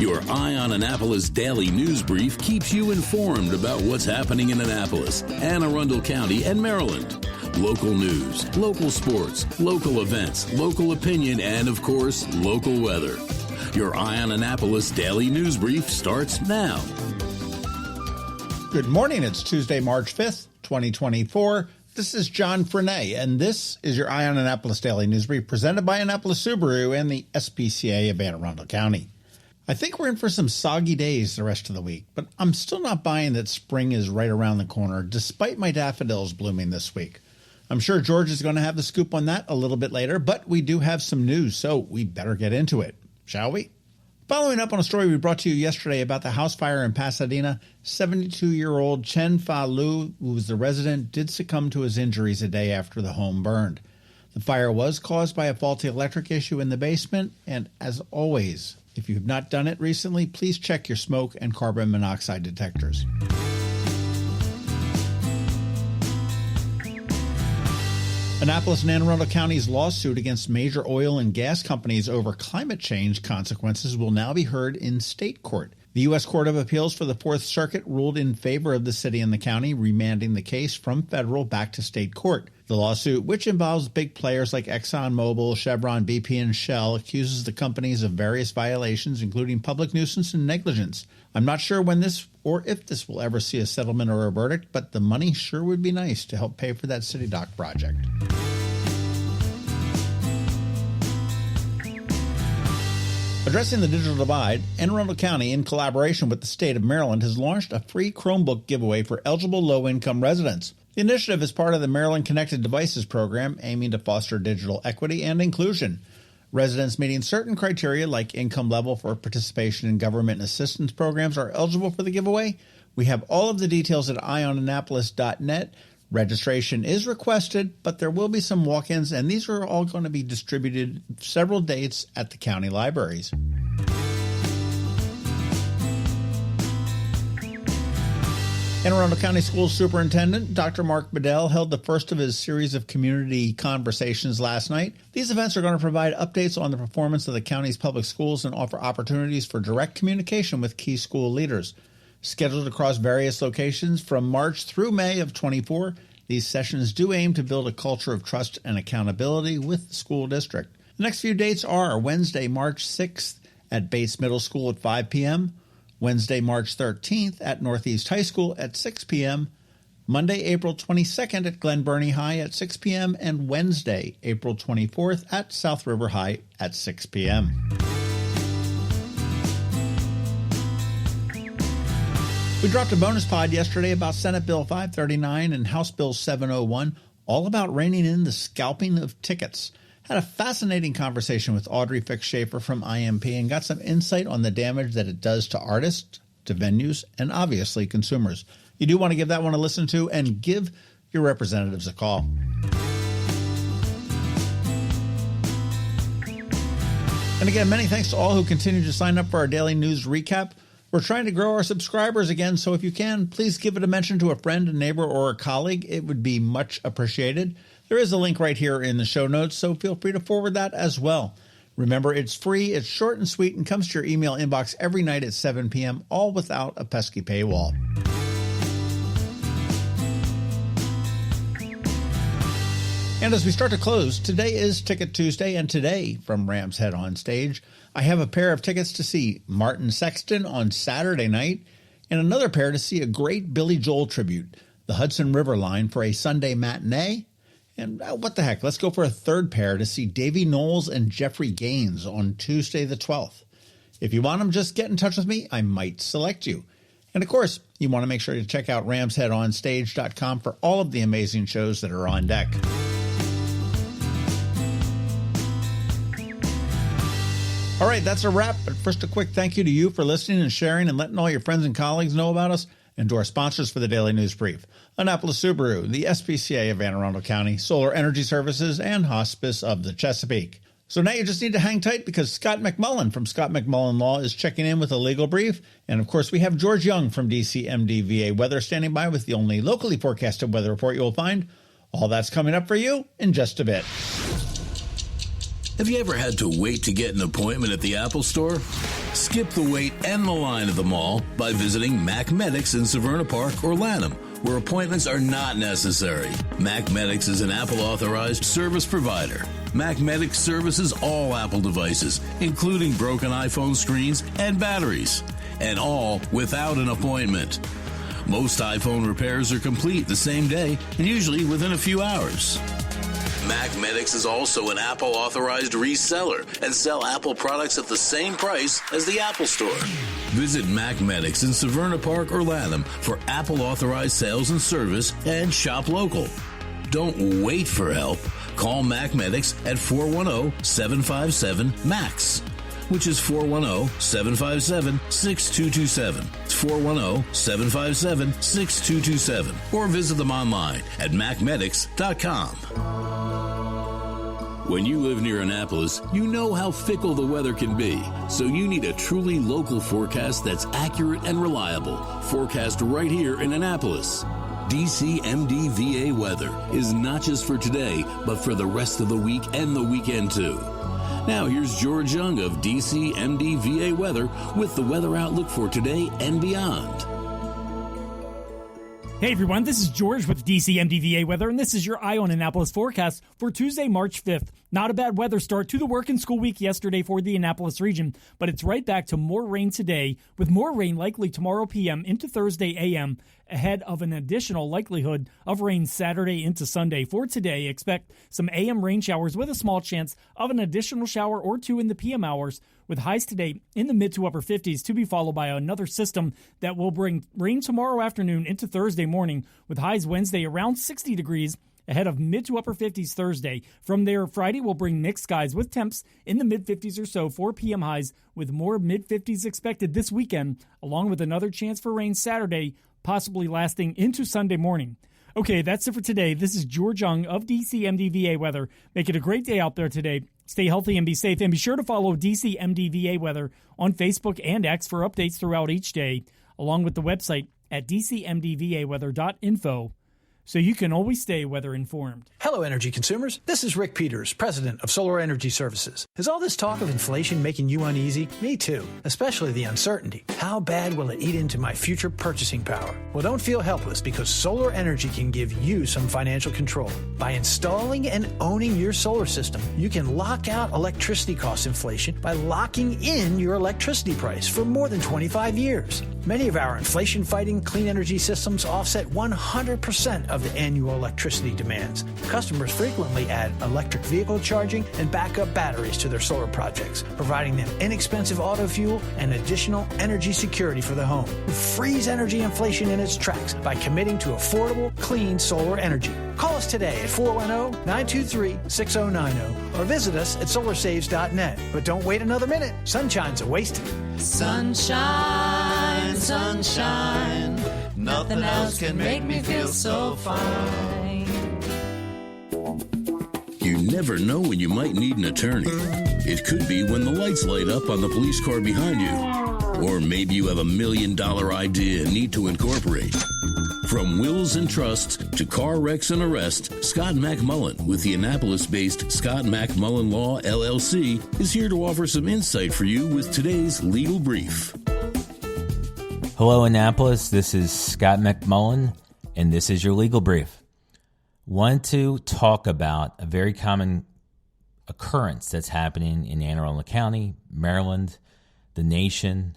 Your Eye on Annapolis daily news brief keeps you informed about what's happening in Annapolis, Anne Arundel County, and Maryland. Local news, local sports, local events, local opinion, and, of course, local weather. Your Eye on Annapolis daily news brief starts now. Good morning. It's Tuesday, March 5th, 2024. This is John Frenaye, and this is your Eye on Annapolis daily news brief presented by Annapolis Subaru and the SPCA of Anne Arundel County. I think we're in for some soggy days the rest of the week, but I'm still not buying that spring is right around the corner, despite my daffodils blooming this week. I'm sure George is going to have the scoop on that a little bit later, but we do have some news, so we better get into it, shall we? Following up on a story we brought to you yesterday about the house fire in Pasadena, 72-year-old Chen Fa Lu, who was the resident, did succumb to his injuries a day after the home burned. The fire was caused by a faulty electric issue in the basement, and as always, if you have not done it recently, please check your smoke and carbon monoxide detectors. Annapolis and Anne Arundel County's lawsuit against major oil and gas companies over climate change consequences will now be heard in state court. The U.S. Court of Appeals for the Fourth Circuit ruled in favor of the city and the county, remanding the case from federal back to state court. The lawsuit, which involves big players like ExxonMobil, Chevron, BP, and Shell, accuses the companies of various violations, including public nuisance and negligence. I'm not sure when this or if this will ever see a settlement or a verdict, but the money sure would be nice to help pay for that city dock project. Addressing the digital divide, Anne Arundel County, in collaboration with the state of Maryland, has launched a free Chromebook giveaway for eligible low-income residents. The initiative is part of the Maryland Connected Devices program, aiming to foster digital equity and inclusion. Residents meeting certain criteria, like income level for participation in government assistance programs, are eligible for the giveaway. We have all of the details at eyeonannapolis.net. Registration is requested, but there will be some walk-ins, and these are all going to be distributed several dates at the county libraries. Anne Arundel County Schools Superintendent Dr. Mark Bedell held the first of his series of community conversations last night. These events are going to provide updates on the performance of the county's public schools and offer opportunities for direct communication with key school leaders. Scheduled across various locations from March through May of 24, these sessions do aim to build a culture of trust and accountability with the school district. The next few dates are Wednesday, March 6th at Bates Middle School at 5 p.m., Wednesday, March 13th at Northeast High School at 6 p.m., Monday, April 22nd at Glen Burnie High at 6 p.m., and Wednesday, April 24th at South River High at 6 p.m. We dropped a bonus pod yesterday about Senate Bill 539 and House Bill 701, all about reining in the scalping of tickets. Had a fascinating conversation with Audrey Fix-Schaefer from IMP and got some insight on the damage that it does to artists, to venues, and obviously consumers. You do want to give that one a listen to and give your representatives a call. And again, many thanks to all who continue to sign up for our daily news recap. We're trying to grow our subscribers again, so if you can, please give it a mention to a friend, a neighbor, or a colleague. It would be much appreciated. There is a link right here in the show notes, so feel free to forward that as well. Remember, it's free, it's short and sweet, and comes to your email inbox every night at 7 p.m., all without a pesky paywall. And as we start to close, today is Ticket Tuesday, and today, from Ram's Head on Stage, I have a pair of tickets to see Martin Sexton on Saturday night, and another pair to see a great Billy Joel tribute, the Hudson River Line, for a Sunday matinee. And what the heck, let's go for a third pair to see Davy Knowles and Jeffrey Gaines on Tuesday the 12th. If you want them, just get in touch with me. I might select you. And of course, you want to make sure to check out ramsheadonstage.com for all of the amazing shows that are on deck. All right, that's a wrap. But first, a quick thank you to you for listening and sharing and letting all your friends and colleagues know about us, and to our sponsors for the Daily News Brief, Annapolis Subaru, the SPCA of Anne Arundel County, Solar Energy Services, and Hospice of the Chesapeake. So now you just need to hang tight because Scott MacMullan from Scott MacMullan Law is checking in with a legal brief. And of course, we have George Young from DCMDVA Weather standing by with the only locally forecasted weather report you'll find. All that's coming up for you in just a bit. Have you ever had to wait to get an appointment at the Apple Store? Skip the wait and the line at the mall by visiting MacMedics in Severna Park or Lanham, where appointments are not necessary. MacMedics is an Apple-authorized service provider. MacMedics services all Apple devices, including broken iPhone screens and batteries, and all without an appointment. Most iPhone repairs are complete the same day and usually within a few hours. MacMedics is also an Apple-authorized reseller and sell Apple products at the same price as the Apple Store. Visit MacMedics in Severna Park or Lanham for Apple-authorized sales and service and shop local. Don't wait for help. Call MacMedics at 410-757-MAX, which is 410-757-6227. It's 410-757-6227. Or visit them online at macmedics.com. When you live near Annapolis, you know how fickle the weather can be. So you need a truly local forecast that's accurate and reliable. Forecast right here in Annapolis. DCMDVA weather is not just for today, but for the rest of the week and the weekend too. Now here's George Young of DCMDVA weather with the weather outlook for today and beyond. Hey everyone, this is George with DCMDVA weather, and this is your Eye on Annapolis forecast for Tuesday, March 5th. Not a bad weather start to the work and school week yesterday for the Annapolis region, but it's right back to more rain today, with more rain likely tomorrow p.m. into Thursday a.m., ahead of an additional likelihood of rain Saturday into Sunday. For today, expect some a.m. rain showers with a small chance of an additional shower or two in the p.m. hours, with highs today in the mid to upper 50s, to be followed by another system that will bring rain tomorrow afternoon into Thursday morning, with highs Wednesday around 60 degrees, ahead of mid to upper 50s Thursday. From there, Friday will bring mixed skies with temps in the mid-50s or so, 4 p.m. highs, with more mid-50s expected this weekend, along with another chance for rain Saturday, possibly lasting into Sunday morning. Okay, that's it for today. This is George Young of DCMDVA Weather. Make it a great day out there today. Stay healthy and be safe, and be sure to follow DCMDVA Weather on Facebook and X for updates throughout each day, along with the website at dcmdvaweather.info, so you can always stay weather informed. Hello, energy consumers. This is Rick Peters, president of Solar Energy Services. Is all this talk of inflation making you uneasy? Me too, especially the uncertainty. How bad will it eat into my future purchasing power? Well, don't feel helpless, because solar energy can give you some financial control. By installing and owning your solar system, you can lock out electricity cost inflation by locking in your electricity price for more than 25 years. Many of our inflation-fighting clean energy systems offset 100% of the annual electricity demands. Customers frequently add electric vehicle charging and backup batteries to their solar projects, providing them inexpensive auto fuel and additional energy security for the home. Freeze energy inflation in its tracks by committing to affordable, clean solar energy. Call us today at 410-923-6090 or visit us at solarsaves.net. But don't wait another minute. Sunshine's a wasted. Sunshine, sunshine, nothing else can make me feel so fine. You never know when you might need an attorney. It could be when the lights light up on the police car behind you. Or maybe you have $1 million idea and need to incorporate. From wills and trusts to car wrecks and arrests, Scott MacMullan with the Annapolis-based Scott MacMullan Law, LLC, is here to offer some insight for you with today's legal brief. Hello, Annapolis. This is Scott MacMullan, and this is your legal brief. Want to talk about a very common occurrence that's happening in Anne Arundel County, Maryland, the nation,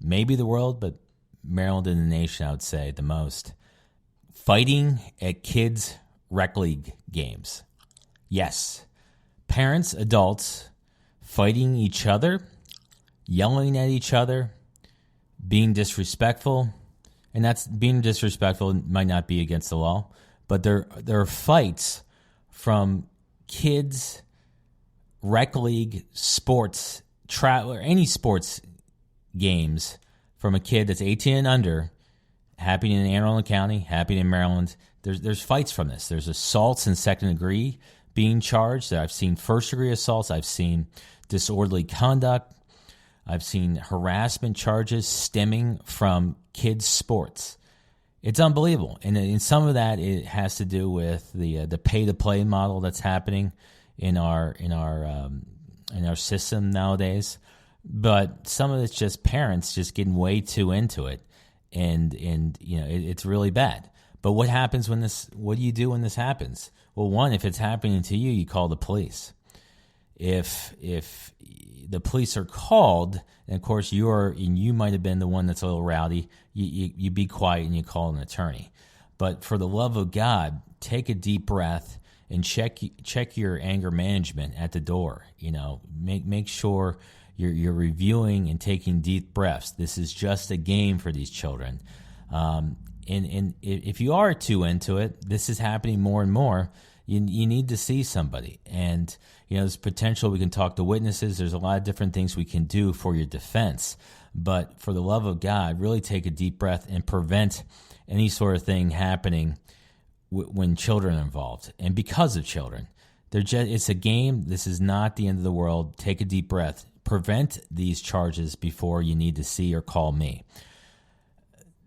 maybe the world, but Maryland and the nation, I would say, the most. Fighting at kids' rec league games. Yes, parents, adults, fighting each other, yelling at each other, being disrespectful, and that's being disrespectful might not be against the law, but there are fights from kids' rec league sports, or any sports games from a kid that's 18 and under, happening in Anne Arundel County, happening in Maryland. There's fights from this. There's assaults in second degree being charged. I've seen first degree assaults. I've seen disorderly conduct. I've seen harassment charges stemming from kids' sports. It's unbelievable. And in some of that, it has to do with the pay-to-play model that's happening in our system nowadays. But some of it's just parents just getting way too into it, and it's really bad. But what happens when this? What do you do when this happens? Well, one, if it's happening to you, you call the police. If the police are called, and of course you might have been the one that's a little rowdy, you be quiet and you call an attorney. But for the love of God, take a deep breath and check your anger management at the door. Make sure you're reviewing and taking deep breaths. This is just a game for these children. And if you are too into it, this is happening more and more. You need to see somebody. And, there's potential. We can talk to witnesses. There's a lot of different things we can do for your defense. But for the love of God, really take a deep breath and prevent any sort of thing happening when children are involved. And because of children, it's a game. This is not the end of the world. Take a deep breath. Prevent these charges before you need to see or call me.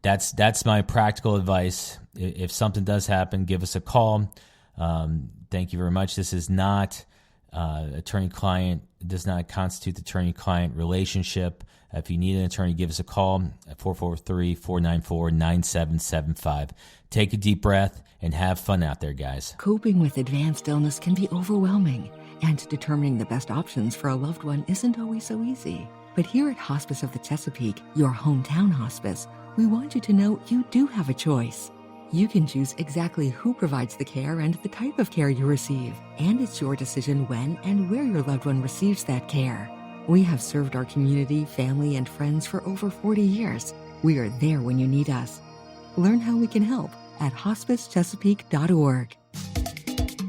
That's my practical advice. If something does happen, give us a call. Thank you very much. This is not attorney-client. It does not constitute attorney-client relationship. If you need an attorney, give us a call at 443-494-9775. Take a deep breath and have fun out there, guys. Coping with advanced illness can be overwhelming, and determining the best options for a loved one isn't always so easy. But here at Hospice of the Chesapeake, your hometown hospice, we want you to know you do have a choice. You can choose exactly who provides the care and the type of care you receive, and it's your decision when and where your loved one receives that care. We have served our community, family, and friends for over 40 years. We are there when you need us. Learn how we can help at hospicechesapeake.org.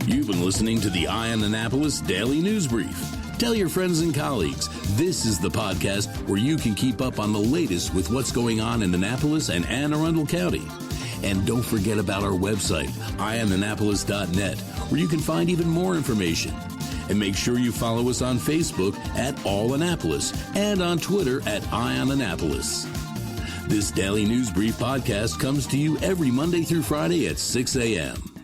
You've been listening to the Eye on Annapolis Daily News Brief. Tell your friends and colleagues, this is the podcast where you can keep up on the latest with what's going on in Annapolis and Anne Arundel County. And don't forget about our website, eyeonannapolis.net, where you can find even more information. And make sure you follow us on Facebook at All Annapolis and on Twitter at Eye on Annapolis. This Daily News Brief podcast comes to you every Monday through Friday at 6 a.m.